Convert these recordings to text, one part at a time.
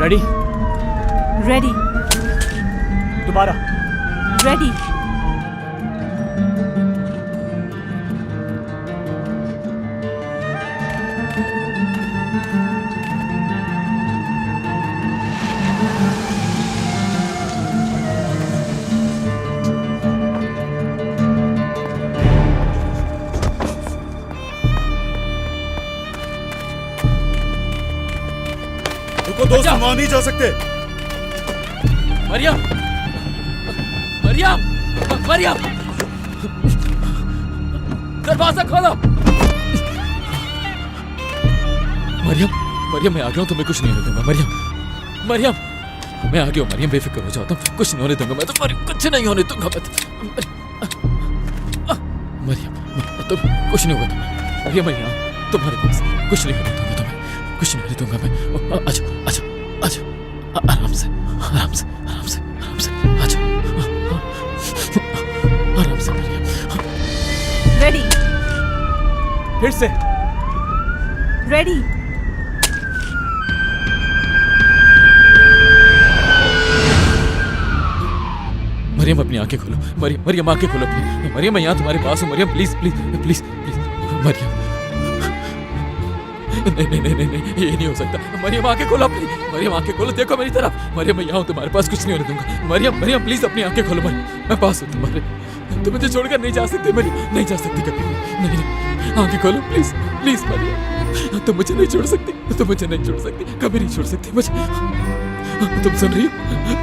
Ready? Ready. दोबारा। Ready. रुको दोस्त, वहां नहीं जा सकते। मरियम, मरियम, मरियम, दरवाजा खोलो। मरियम, मरियम, मैं आ गया हूं, तुम्हें कुछ नहीं होने दूंगा। मरियम, मरियम, मैं आ गया हूं। मरियम, बेफिक्र हो जाता हूं, कुछ नहीं होने दूंगा मैं तुम्हारी, कुछ नहीं होने दूंगा मैं। मरियम, तुम कुछ नहीं होगा तुम्हें। मरियम, मैं यहाँ तुम्हारे पास, कुछ नहीं होने दूंगा तुम्हें, कुछ नहीं होने दूंगा मैं। अच्छा, अच्छा, अच्छा, आराम से, आराम से, आराम से, आराम से, अच्छा, आराम से। मरियम, रेडी। फिर से। रेडी। मरियम, अपनी आंखें खोलो। मरियम, मरियम, आंखें खोलो अपनी। मरियम, मैं यहाँ तुम्हारे पास हूँ। Maryam, please, please, please, please, Maryam. नहीं, नहीं, नहीं, नहीं, नहीं, ये नहीं हो सकता। मरियम, आंखें खोलो अपनी। मरियम, आंखें खोलो, देखो मेरी तरफ। मरियम, मैं यहाँ हूँ, तुम्हारे पास कुछ नहीं होने दूंगा। मरियम, मरियम, प्लीज अपनी आंखें खोलो। मरियम, मैं पास हूँ तुम्हारे, तुम मुझे छोड़कर नहीं जा सकती। मरियम, नहीं जा सकती कभी भी। नहीं, नहीं, आंखें खोलो प्लीज, प्लीज मरियम, तुम मुझे नहीं छोड़ सकती, तुम मुझे नहीं छोड़ सकती, कभी नहीं छोड़ सकती मुझे। तुम सुन रही हो?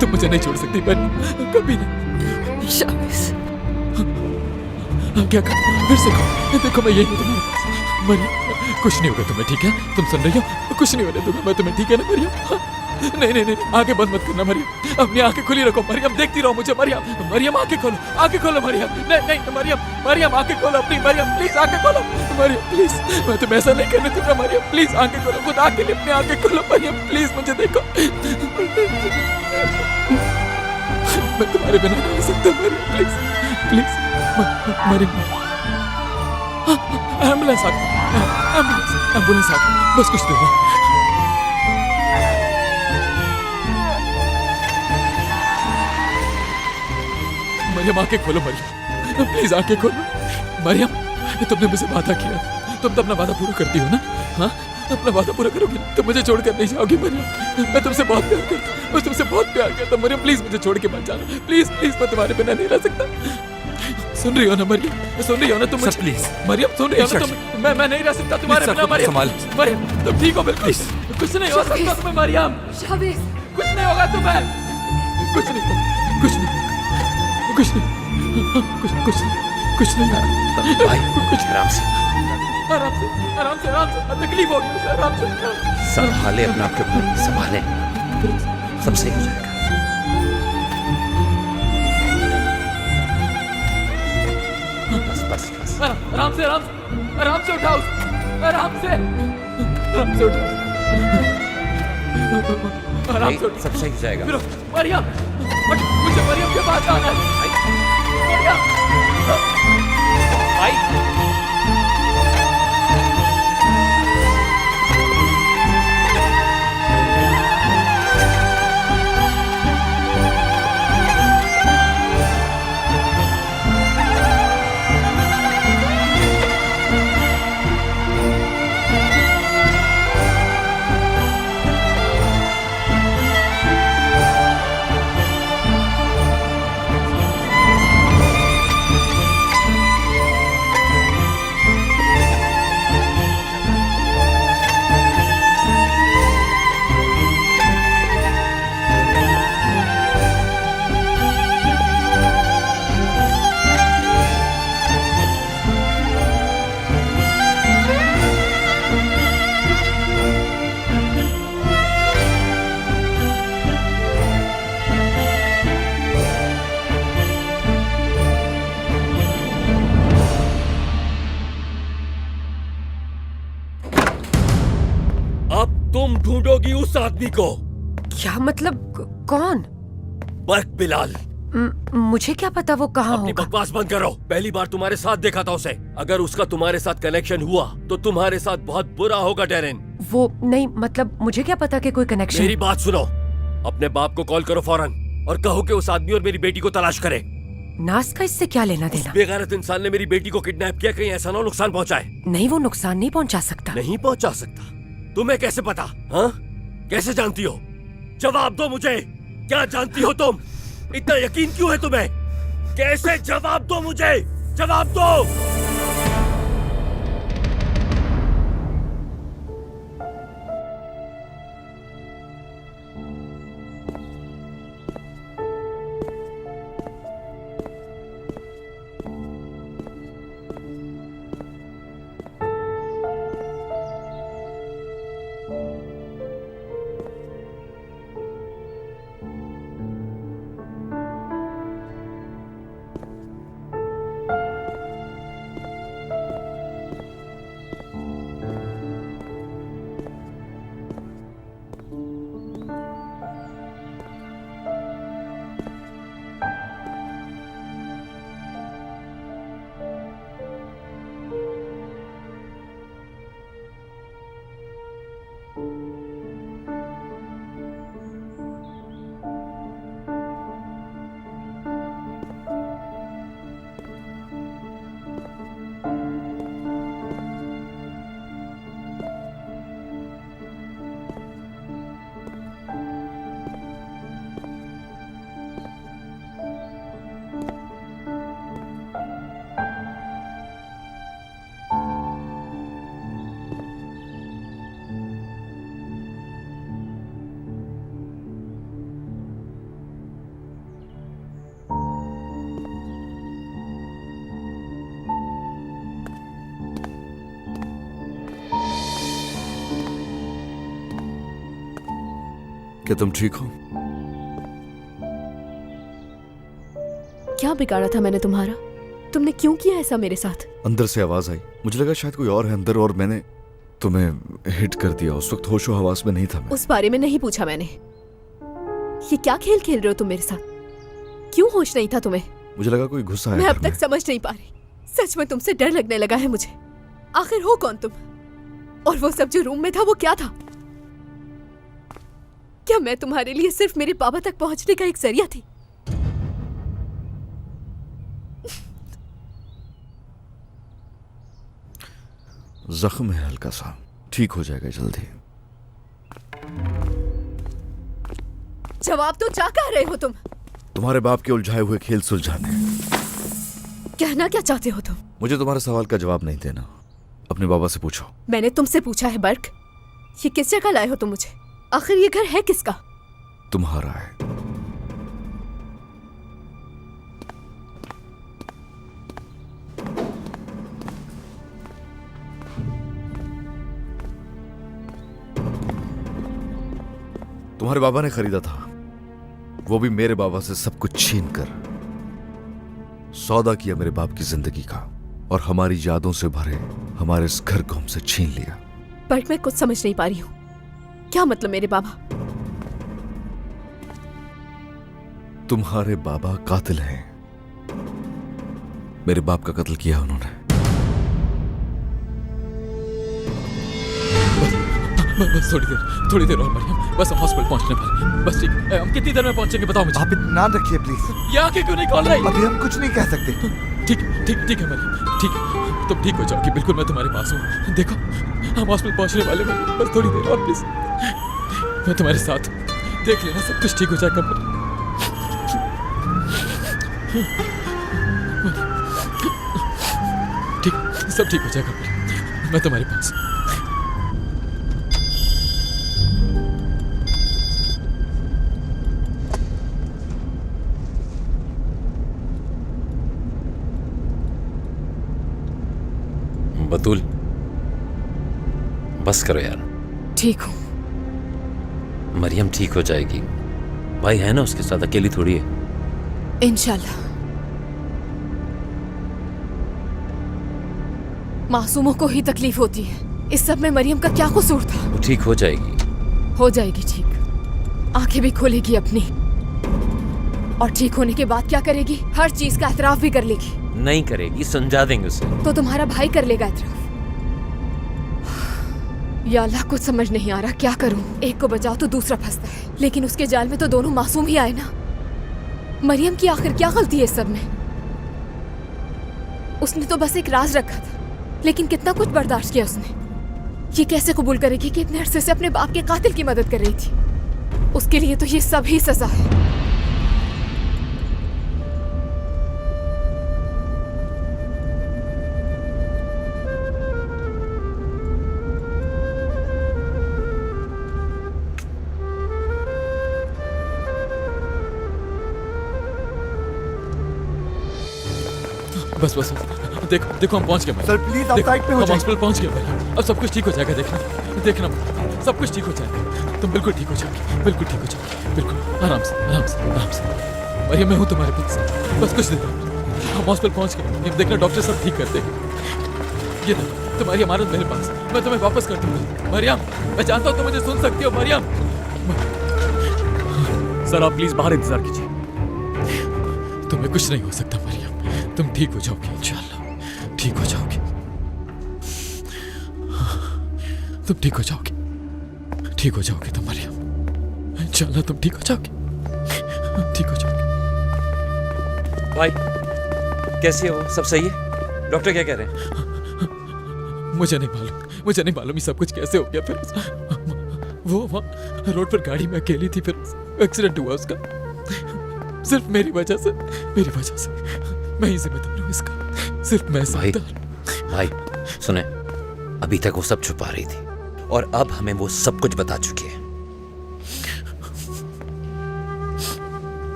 तुम मुझे नहीं छोड़ सकती मरियम, कभी नहीं। शाबिश, क्या कर, फिर से कहो, देखो मैं यही हूँ तुम्हारे पास। मरियम, कुछ नहीं होगा तुम्हें, ठीक है? तुम सुन रही हो? कुछ नहीं होने दूंगा मैं तुम्हें, ठीक है ना मरियम? नहीं, नहीं, नहीं, आंखें बंद मत करना मरियम, अपनी आंखें खुली रखो मरियम, देखती रहो मुझे मरियम। मरियम, आंखें खोलो, आंखें खोलो मरियम। नहीं, नहीं, मरियम, मरियम, आंखें खोलो अपनी। मरियम, प्लीज आंखें खोलो मरियम, प्लीज, मैं तुम्हें ऐसा नहीं करने दूंगा मरियम, प्लीज आंखें खोलो, खुदा के लिए अपनी आंखें खोलो मरियम, प्लीज मुझे देखो। मैं तुम्हारे बिना नहीं रह सकता Mariam, please, please Mariam. Ambulance आ गई, एम्बुलेंस, एम्बुलेंस आ गई, बस कुछ देर। मरियम, आंखें खोलो मरियम, प्लीज आंखें खोलो मरियम। तुमने मुझसे वादा किया, तुम तो अपना वादा पूरा करती हो ना? हाँ, अपना वादा पूरा करोगी, तुम मुझे छोड़कर नहीं जाओगी मरियम। मैं तुमसे बहुत प्यार करता हूँ, मैं तुमसे बहुत प्यार करता हूँ मरियम, प्लीज मुझे छोड़ के मत जाना, प्लीज, प्लीज, मैं तुम्हारे बिना नहीं रह सकता। सुन रही हो ना मरियम, सुन रही हो ना तुम मुझे? प्लीज मरियम, सुन रही हो ना तुम? मैं नहीं रह सकता तुम्हारे बिना मरियम। मरियम, तुम ठीक हो बिल्कुल, कुछ नहीं हो सकता तुम्हें मरियम, शाबिश, कुछ नहीं होगा तुम्हें, कुछ नहीं होगा, कुछ नहीं, कुछ नहीं, कुछ नहीं भाई, कुछ आराम से, आराम से, आराम से, आराम से, तकलीफ होगी उसे, आराम से। संभाले अपना, आपके संभाले, सब सही हो जाएगा। बस बस बस, आराम से, आराम से, आराम से उठाओ, आराम से, आराम से उठाओ, आराम से उठाओ, सब सही हो जाएगा। मरियम, मुझे मरियम के पास जाना है। मरियम, भाई, तुम ढूंढोगी उस आदमी को। क्या मतलब? कौन? बर्क बिलाल, मुझे क्या पता वो कहाँ अपनी होगा। बकवास बंद करो। पहली बार तुम्हारे साथ देखा था उसे। अगर उसका तुम्हारे साथ कनेक्शन हुआ तो तुम्हारे साथ बहुत बुरा होगा डेरेन। वो नहीं, मतलब मुझे क्या पता कि कोई कनेक्शन। मेरी बात सुनो, अपने बाप को कॉल करो फौरन और कहो कि उस आदमी और मेरी बेटी को तलाश करे। नाज का इससे क्या लेना देना। बेगैरत इंसान ने मेरी बेटी को किडनैप किया, कहीं ऐसा ना नुकसान पहुंचाए। नहीं, वो नुकसान नहीं पहुंचा सकता। नहीं पहुंचा सकता? तुम्हें कैसे पता? हाँ, कैसे जानती हो? जवाब दो मुझे, क्या जानती हो तुम? इतना यकीन क्यों है तुम्हें? कैसे? जवाब दो मुझे, जवाब दो। क्या तुम ठीक हो? क्या बिगाड़ा था मैंने तुम्हारा? तुमने क्यों किया ऐसा मेरे साथ? अंदर से आवाज आई, मुझे लगा शायद कोई और है अंदर और मैंने तुम्हें हिट कर दिया। उस वक्त होशो हवास में नहीं था मैं। उस बारे में नहीं पूछा मैंने। ये क्या खेल खेल रहे हो तुम मेरे साथ? क्यों होश नहीं था तुम्हें? मुझे लगा कोई घुसा है। मैं अब तक समझ नहीं पा रही। सच में तुमसे डर लगने लगा है मुझे। आखिर हो कौन तुम? और वो सब जो रूम में था वो क्या था? क्या मैं तुम्हारे लिए सिर्फ मेरे बाबा तक पहुंचने का एक जरिया थी? जख्म है हल्का सा, ठीक हो जाएगा जल्दी। जवाब तो क्या कह रहे हो तुम? तुम्हारे बाप के उलझाए हुए खेल सुलझाने। कहना क्या चाहते हो तुम? मुझे तुम्हारे सवाल का जवाब नहीं देना, अपने बाबा से पूछो। मैंने तुमसे पूछा है बर्क, ये किस जगह लाए हो तुम मुझे? आखिर ये घर है किसका? तुम्हारा है। तुम्हारे बाबा ने खरीदा था, वो भी मेरे बाबा से सब कुछ छीन कर। सौदा किया मेरे बाप की जिंदगी का और हमारी यादों से भरे हमारे इस घर को हमसे छीन लिया। बट मैं कुछ समझ नहीं पा रही हूँ। क्या मतलब मेरे बाबा? तुम्हारे बाबा कातिल हैं। मेरे बाप का कत्ल किया उन्होंने। बस थोड़ी देर और मरियम, बस हम हॉस्पिटल पहुंचने वाले। बस ठीक है, हम कितनी देर में पहुंचेंगे बताओ मुझे। आप इत्मीनान रखिए प्लीज। यहाँ के क्यों नहीं कॉल रही? अभी हम कुछ नहीं कह सकते। ठीक है मरियम, ठीक है, तुम ठीक हो जाओगी। बिल्कुल मैं तुम्हारे पास हूँ। देखो हम हॉस्पिटल पहुंचने वाले हैं, बस थोड़ी देर और प्लीज। मैं तुम्हारे साथ, देख लेना सब कुछ ठीक हो जाएगा। ठीक, सब ठीक हो जाएगा। मैं तुम्हारे पास। बतूल, बस करो यार। ठीक हूँ। मरियम ठीक हो जाएगी, भाई है ना उसके साथ, अकेली थोड़ी है। इंशाल्लाह। मासूमों को ही तकलीफ होती है, इस सब में मरियम का क्या कसूर था? वो ठीक हो जाएगी। हो जाएगी ठीक, आंखें भी खोलेगी अपनी। और ठीक होने के बाद क्या करेगी? हर चीज का एतराफ भी कर लेगी। नहीं करेगी, समझा देंगे उसे। तो तुम्हारा भाई कर लेगा एतराफ। या अल्लाह, कुछ समझ नहीं आ रहा, क्या करूं? एक को बचाओ तो दूसरा फंसता है, लेकिन उसके जाल में तो दोनों मासूम ही आए ना। मरियम की आखिर क्या गलती है इस सब में? उसने तो बस एक राज रखा था, लेकिन कितना कुछ बर्दाश्त किया उसने। ये कैसे कबूल करेगी कि इतने अरसे से अपने बाप के कातिल की मदद कर रही थी? उसके लिए तो ये सब ही सजा है। बस बस देखो देखो, हम पहुंच गए भाई। सर प्लीज आप देखो, साइड पे हो हम जाइए। हॉस्पिटल पहुंच गए भाई। अब सब कुछ ठीक हो जाएगा, देखना देखना, सब कुछ ठीक हो जाएगा। तुम बिल्कुल ठीक हो जाओगे, बिल्कुल ठीक हो जाओगे, बिल्कुल आराम से आराम से आराम से। भैया मैं हूँ तुम्हारे पास, बस कुछ देर। हम हॉस्पिटल पहुंच गए, ये देखना डॉक्टर सब ठीक कर देंगे। ये देखो तुम्हारी अमानत मेरे पास, मैं तुम्हें वापस कर दूंगा। मरियम, मैं जानता हूँ तुम मुझे सुन सकती हो। मरियम, सर आप प्लीज बाहर इंतजार कीजिए। तुम्हें कुछ नहीं हो सकता मरियम, तुम ठीक हो जाओगे इंशाल्लाह, ठीक हो जाओगे, तुम ठीक हो जाओगे, ठीक हो जाओगे तुम मरियम, इंशाल्लाह तुम ठीक हो जाओगे, ठीक हो जाओगे। भाई कैसी है वो? सब सही है? डॉक्टर क्या कह रहे हैं? मुझे नहीं मालूम ये सब कुछ कैसे हो गया। फिर वो वहाँ रोड पर गाड़ी में अकेली थी, फिर एक्सीडेंट हुआ उसका, सिर्फ मेरी वजह से मैं ही जिम्मेदार हूँ इसका, सिर्फ मैं जिम्मेदार। भाई सुने, अभी तक वो सब छुपा रही थी और अब हमें वो सब कुछ बता चुकी है।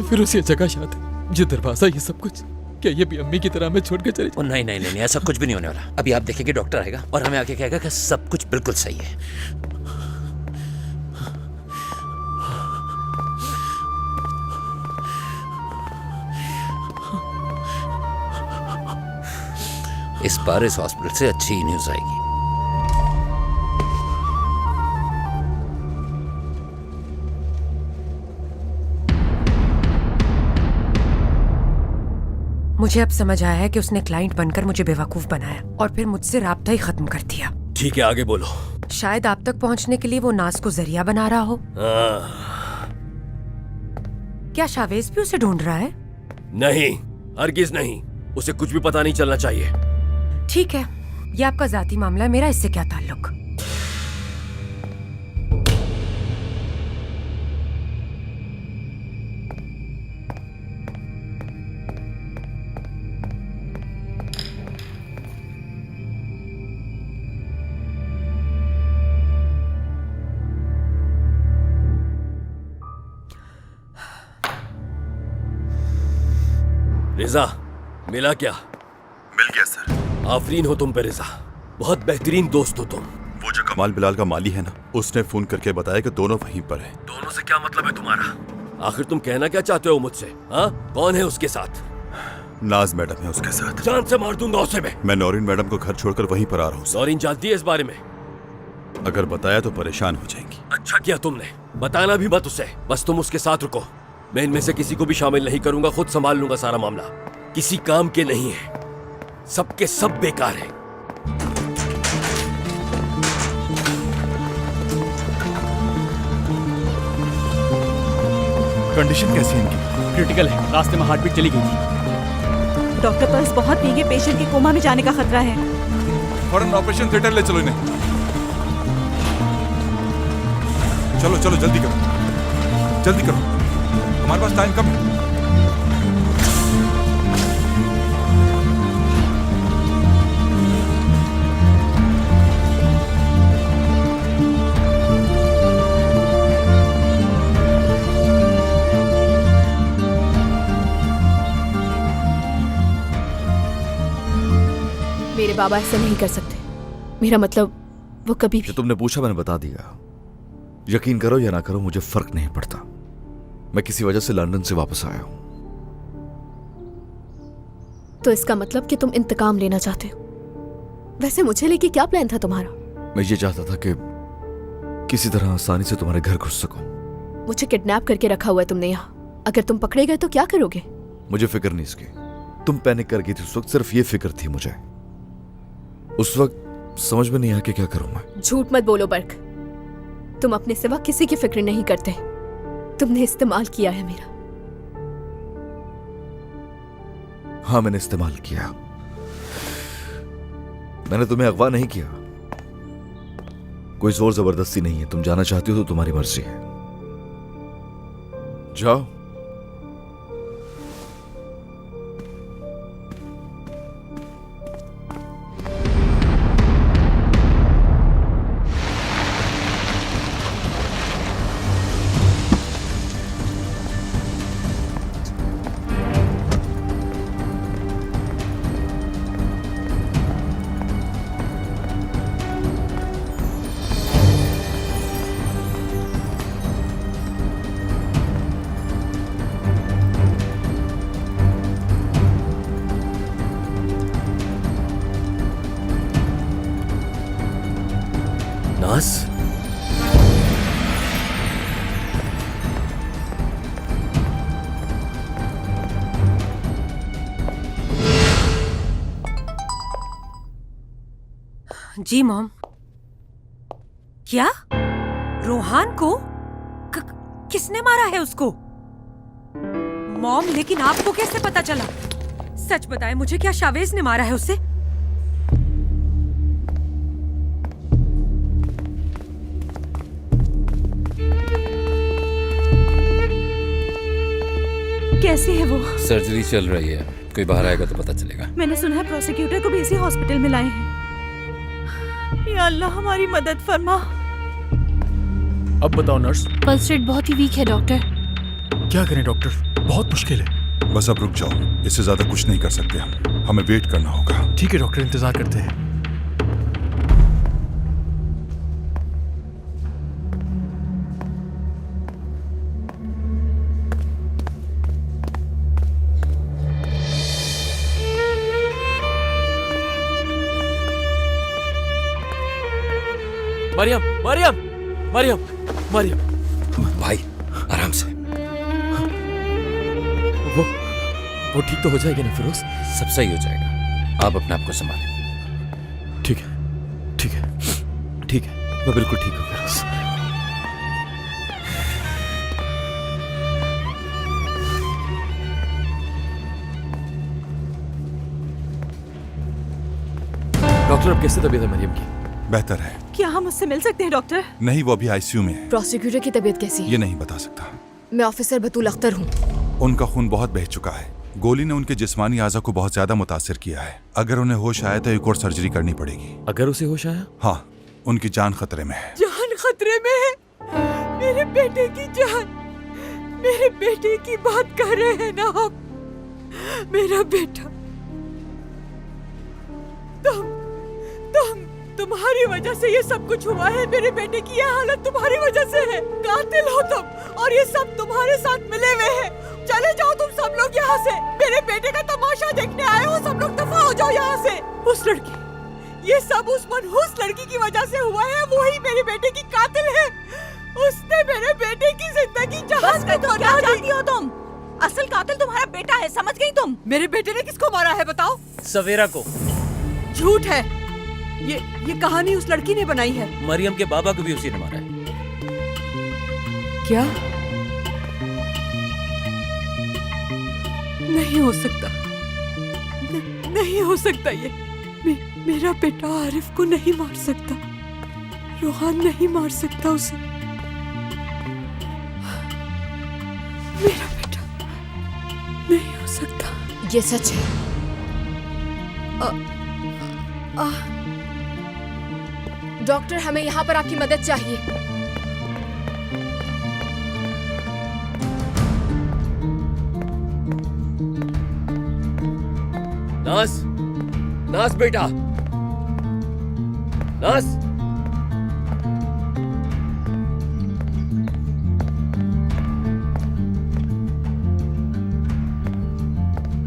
फिर उसी जगह याद है, ये दरवाजा, ये सब कुछ, क्या ये भी अम्मी की तरह मैं छोड़ के चली? ओ नहीं नहीं नहीं, ऐसा कुछ भी नहीं होने वाला। अभी आप देखेंगे डॉक्टर आएगा और हमें आके कहेगा कि सब कुछ बिल्कुल सही है। इस बार इस हॉस्पिटल से अच्छी ही न्यूज आएगी। मुझे अब समझ आया है कि उसने क्लाइंट बनकर मुझे बेवकूफ बनाया और फिर मुझसे राब्ता ही खत्म कर दिया। ठीक है, आगे बोलो। शायद आप तक पहुंचने के लिए वो नाज को जरिया बना रहा हो। क्या शावेज भी उसे ढूंढ रहा है? नहीं, हरगिज नहीं, उसे कुछ भी पता नहीं चलना चाहिए। ठीक है, ये आपका जाती मामला है, मेरा इससे क्या ताल्लुक। रिजा, मिला क्या? मिल गया सर। आफरीन हो तुम पे रिजा, बहुत बेहतरीन दोस्त हो तुम। वो जो कमाल बिलाल का माली है ना, उसने फोन करके बताया कि दोनों वहीं पर हैं। दोनों से क्या मतलब है तुम्हारा? आखिर तुम कहना क्या चाहते हो मुझसे? हाँ, कौन है उसके साथ? नाज मैडम है उसके साथ। जान से मार दूंगा उसे मैं नौरीन मैडम को घर छोड़कर वहीं पर आ रहा हूँ। नौरीन जानती है इस बारे में? अगर बताया तो परेशान हो जाएंगी। अच्छा किया तुमने, बताना भी मत उसे, बस तुम उसके साथ रुको। मैं इनमें से किसी को भी शामिल नहीं करूंगा, खुद संभाल लूंगा सारा मामला। किसी काम के नहीं है, सबके सब बेकार हैं। कंडीशन कैसी है इनकी? क्रिटिकल है, रास्ते में हार्ट बीट चली गई थी। डॉक्टर पल्स बहुत भीगे, पेशेंट के कोमा में जाने का खतरा है। फौरन ऑपरेशन थिएटर ले चलो इन्हें। चलो चलो जल्दी करो, जल्दी करो, हमारे पास टाइम कम है। मेरे बाबा ऐसा नहीं कर सकते। मेरा मतलब वो कभी भी। जो तुमने पूछा मैंने बता दिया। यकीन करो या ना करो, मुझे फर्क नहीं पड़ता। मैं किसी वजह से लंदन से वापस आया हूं। तो इसका मतलब कि तुम इंतकाम लेना चाहते हो। वैसे मुझे लेके क्या प्लान था तुम्हारा? मैं ये चाहता था कि किसी तरह आसानी से तुम्हारे घर घुस सकूं। मुझे किडनैप करके रखा हुआ है तुमने यहाँ। अगर तुम पकड़े गए तो क्या करोगे? मुझे फिक्र नहीं इसकी। तुम पैनिक कर गई थी उस वक्त, सिर्फ ये फिक्र थी मुझे। उस वक्त समझ में नहीं आया कि क्या करूं मैं। झूठ मत बोलो बर्क, तुम अपने सिवा किसी की फिक्र नहीं करते। तुमने इस्तेमाल किया है मेरा। हाँ, मैंने इस्तेमाल किया। मैंने तुम्हें अगवा नहीं किया। कोई जोर जबरदस्ती नहीं है। तुम जाना चाहती हो तो तुम्हारी मर्जी है। जाओ। नाज, जी मॉम। क्या? रोहान को? किसने मारा है उसको? मॉम, लेकिन आपको कैसे पता चला? सच बताएं मुझे, क्या शावेज ने मारा है उसे? कैसी है वो? सर्जरी चल रही है, कोई बाहर आएगा तो पता चलेगा। मैंने सुना है प्रोसिक्यूटर को भी इसी हॉस्पिटल में लाए हैं। या अल्लाह, हमारी मदद फरमा। अब बताओ नर्स, पल्स रेट बहुत ही वीक है डॉक्टर। क्या करें डॉक्टर? बहुत मुश्किल है। बस अब रुक जाओ, इससे ज्यादा कुछ नहीं कर सकते हम। हमें वेट करना होगा। ठीक है डॉक्टर, इंतजार करते हैं। मरियम, मरियम, मरियम, मरियम। भाई आराम से। वो ठीक तो हो जाएगी ना फिरोज? सब सही हो जाएगा। आप अपने आप को संभालें। ठीक है, ठीक है, ठीक है। मैं बिल्कुल ठीक हूँ फिरोज। डॉक्टर, अब कैसे तबीयत है मरियम की? बेहतर है। क्या हम उससे मिल सकते हैं डॉक्टर? नहीं, वो अभी आईसीयू में है। प्रोसिक्यूटर की तबीयत कैसी है? ये नहीं बता सकता। मैं ऑफिसर बतूल अख्तर हूँ। उनका खून बहुत बह चुका है। गोली ने उनके जिस्मानी आज़ा को बहुत ज्यादा मुतासिर किया है। अगर उन्हें होश आया तो एक और सर्जरी करनी पड़ेगी। अगर उसे होश आया? हाँ, उनकी जान खतरे में है। जान खतरे में है? मेरे बेटे की जान, मेरे बेटे की बात कर रहे हैं ना आप? मेरा बेटा, तुम्हारी वजह से ये सब कुछ हुआ है। मेरे बेटे की ये हालत तुम्हारी वजह से है। कातिल हो तुम, और ये सब तुम्हारे साथ मिले हुए हैं। चले जाओ तुम सब लोग यहाँ से। मेरे बेटे का तमाशा देखने आए हो, सब लोग दफा हो जाओ यहाँ से। उस लड़की, ये सब उस मनहूस लड़की की वजह से हुआ है। वही मेरे बेटे की कातिल है। उसने मेरे बेटे की जिंदगी जहाज में तो क्या जानती हो तुम? असल कातिल तुम्हारा बेटा है, समझ गई तुम? मेरे बेटे ने किसको मारा है बताओ? सवेरा को। झूठ है। ये कहानी उस लड़की ने बनाई है। मरियम के बाबा को भी उसी ने मारा है। क्या? नहीं हो सकता, नहीं हो सकता। ये मेरा बेटा आरिफ को नहीं मार सकता। रोहान नहीं मार सकता उसे। मेरा बेटा नहीं हो सकता। ये सच है। डॉक्टर, हमें यहाँ पर आपकी मदद चाहिए। नाज, नाज बेटा, नाज।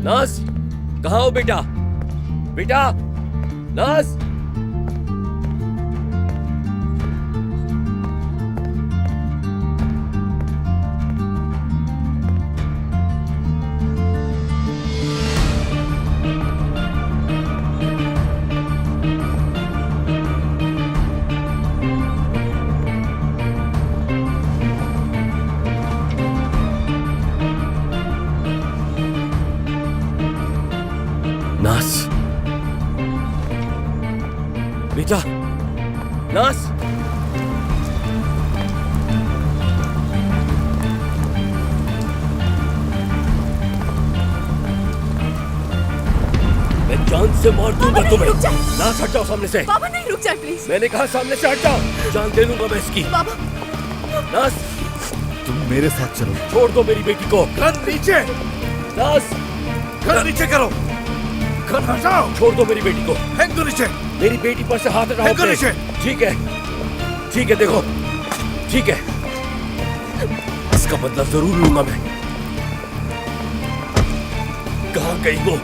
नाज, कहाँ हो बेटा? बेटा, नाज। नास, बेटा, नास। मैं जान से मार दूंगा तुम्हें। नास, हट जाओ सामने से। बाबा नहीं, रुक जाए प्लीज। मैंने कहा सामने से हट जाओ, जान दे लूंगा मैं इसकी। बाबा, नास, तुम मेरे साथ चलो। छोड़ दो मेरी बेटी को। कर नीचे, नास, कर नीचे करो। कर हटाओ। छोड़ दो मेरी बेटी को। फेंक दो नीचे। मेरी बेटी पर से हाथ हटाओ। फेंको नीचे। ठीक है, ठीक है, देखो, ठीक है, इसका बदला जरूर लूंगा मैं। कहाँ गई वो?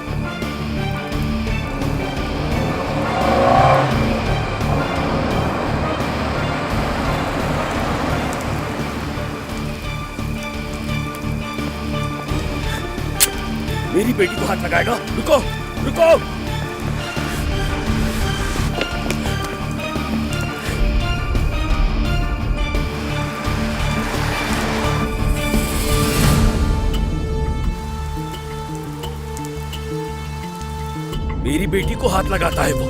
मेरी बेटी को हाथ लगाएगा? रुको, रुको। मेरी बेटी को हाथ लगाता है वो।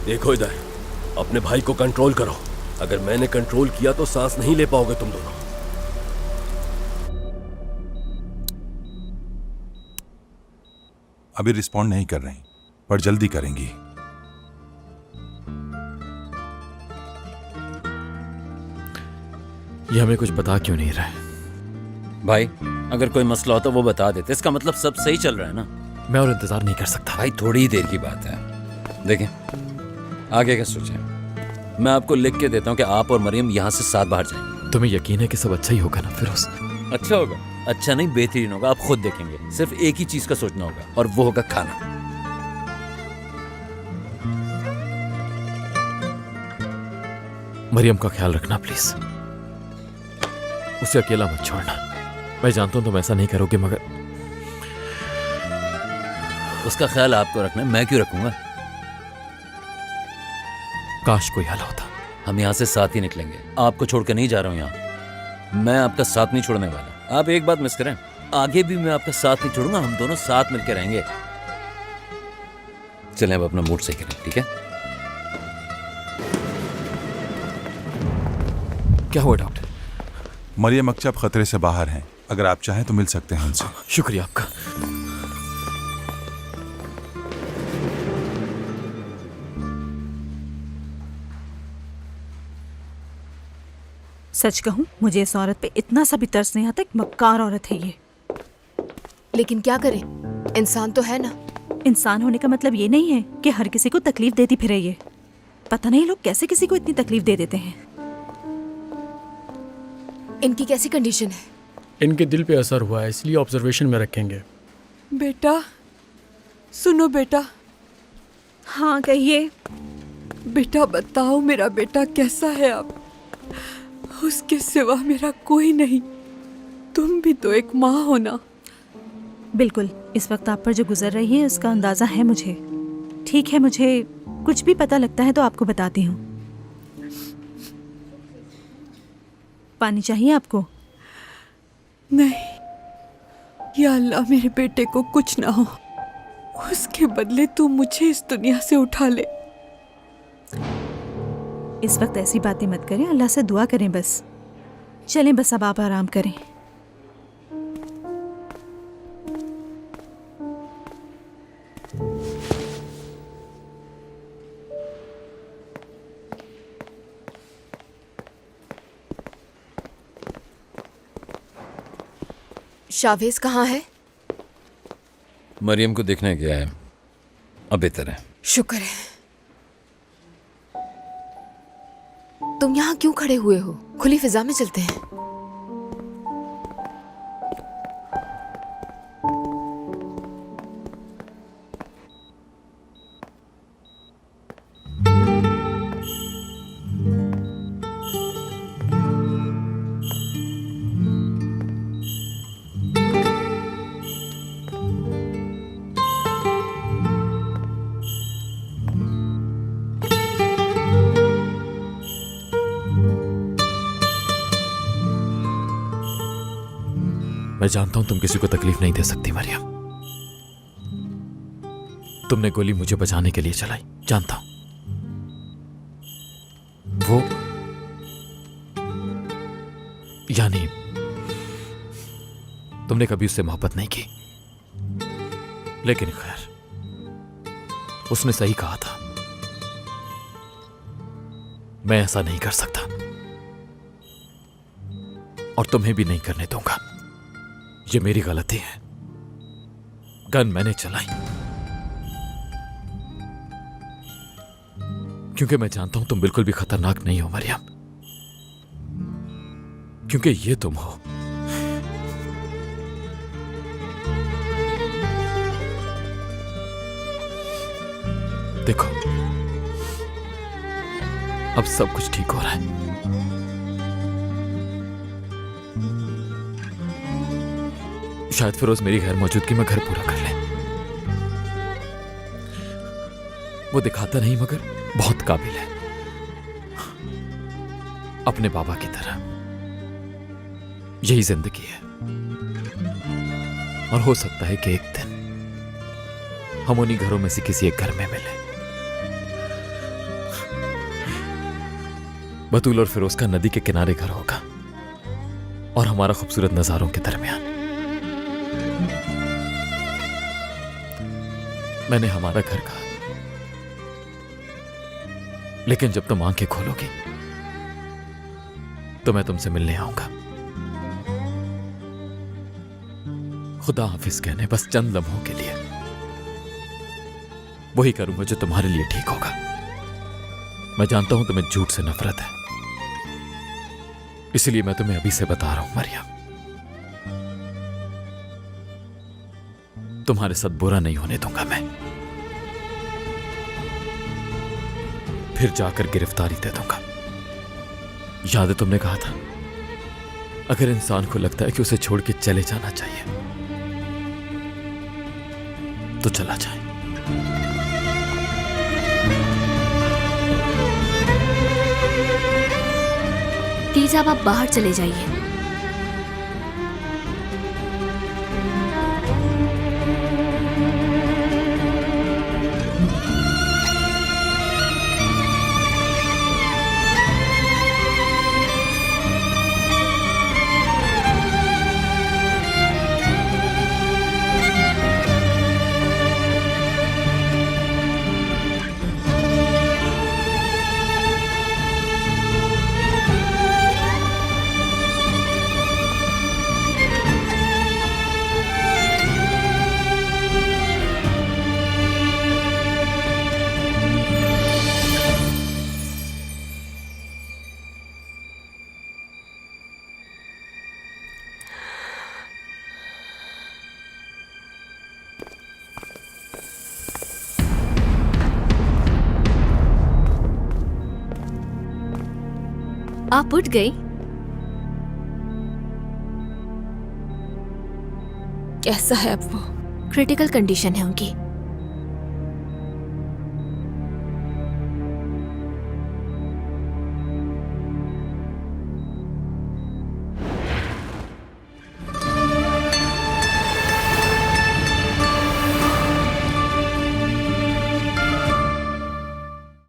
देखो इधर, अपने भाई को कंट्रोल करो। अगर मैंने कंट्रोल किया तो सांस नहीं ले पाओगे तुम दोनों। अभी रिस्पॉन्ड नहीं कर रही, पर जल्दी करेंगी। ये हमें कुछ बता क्यों नहीं रहा है? भाई, अगर कोई मसला हो तो वो बता देते। इसका मतलब सब सही चल रहा है ना। मैं और इंतजार नहीं कर सकता। भाई, थोड़ी ही देर की बात है। देखें, आगे क्या सोचें। मैं आपको लिख के देता हूँ कि आप और मरियम यहाँ से साथ बाहर जाएंगे। तुम्हें यकीन है कि सब अच्छा ही होगा ना फिरोज? अच्छा होगा? अच्छा नहीं, बेहतरीन होगा। आप खुद देखेंगे। सिर्फ एक ही चीज का सोचना होगा, और वो होगा खाना। मरियम का ख्याल रखना प्लीज। उसे अकेला मत छोड़ना। मैं जानता हूं तुम ऐसा नहीं करोगे, मगर उसका ख्याल आपको रखना है, मैं क्यों रखूंगा? काश कोई हल होता। हम यहाँ से साथ ही निकलेंगे। आपको छोड़ कर नहीं जा रहा हूँ यहाँ। मैं आपका साथ नहीं छोड़ने वाला। आप एक बात मिस करें, आगे भी मैं आपका साथ नहीं छोड़ूंगा। हम दोनों साथ मिलकर रहेंगे। चलें, अब अपना मूड सही करें, ठीक है? क्या हुआ डॉक्टर? मरियम अक्सर खतरे से बाहर हैं। अगर आप चाहें तो मिल सकते हैं उनसे। शुक्रिया आपका। सच कहूं, मुझे इस औरत पे इतना सा भी तरस नहीं आता। एक मक्कार औरत है ये। लेकिन क्या करें, इंसान तो है ना। इंसान होने का मतलब ये नहीं है कि हर किसी को तकलीफ देती फिरे ये। पता नहीं लोग कैसे किसी को इतनी तकलीफ दे देते हैं। इनकी कैसी कंडीशन है? इनके दिल पे असर हुआ है, इसलिए ऑब्जर्वेशन में रखेंगे। बेटा, सुनो बेटा। हाँ, कहिए। बेटा बताओ, मेरा बेटा कैसा है अब? उसके सिवा मेरा कोई नहीं। तुम भी तो एक माँ हो ना। बिल्कुल, इस वक्त आप पर जो गुजर रही है उसका अंदाजा है मुझे। ठीक है, मुझे कुछ भी पता लगता है तो आपको बताती हूँ। पानी चाहिए आपको? नहीं, या अल्लाह मेरे बेटे को कुछ ना हो। उसके बदले तू मुझे इस दुनिया से उठा ले। इस वक्त ऐसी बातें मत करें, अल्लाह से दुआ करें बस। चलें, बस अब आप आराम करें। शावेज कहाँ है? मरियम को देखने गया है, अब बेहतर है। शुक्र है। तुम यहाँ क्यों खड़े हुए हो? खुली फिजा में चलते हैं। मैं जानता हूं तुम किसी को तकलीफ नहीं दे सकती मरियम। तुमने गोली मुझे बचाने के लिए चलाई, जानता हूं। वो यानी तुमने कभी उससे मोहब्बत नहीं की, लेकिन खैर उसने सही कहा था। मैं ऐसा नहीं कर सकता और तुम्हें भी नहीं करने दूंगा। ये मेरी गलती है। गन मैंने चलाई क्योंकि मैं जानता हूं तुम बिल्कुल भी खतरनाक नहीं हो मरियम, क्योंकि ये तुम हो। देखो अब सब कुछ ठीक हो रहा है। शायद फिरोज मेरी गैर मौजूदगी में घर पूरा कर ले। वो दिखाता नहीं मगर बहुत काबिल है, अपने बाबा की तरह। यही जिंदगी है और हो सकता है कि एक दिन हम उन्हीं घरों में से किसी एक घर में मिले। बतूल और फिरोज का नदी के किनारे घर होगा और हमारा खूबसूरत नजारों के दरमियान। मैंने हमारा घर कहा, लेकिन जब तुम आंखें खोलोगी तो मैं तुमसे मिलने आऊंगा। खुदा हाफिज कहने बस चंद लम्हों के लिए। वही करूंगा जो तुम्हारे लिए ठीक होगा। मैं जानता हूं तुम्हें झूठ से नफरत है, इसलिए मैं तुम्हें अभी से बता रहा हूं मरियम, तुम्हारे साथ बुरा नहीं होने दूंगा मैं। फिर जाकर गिरफ्तारी दे दूंगा। याद है तुमने कहा था अगर इंसान को लगता है कि उसे छोड़ के चले जाना चाहिए तो चला जाए। प्लीज आप बाहर चले जाइए। आप उठ गई? कैसा है अब वो? क्रिटिकल कंडीशन है उनकी।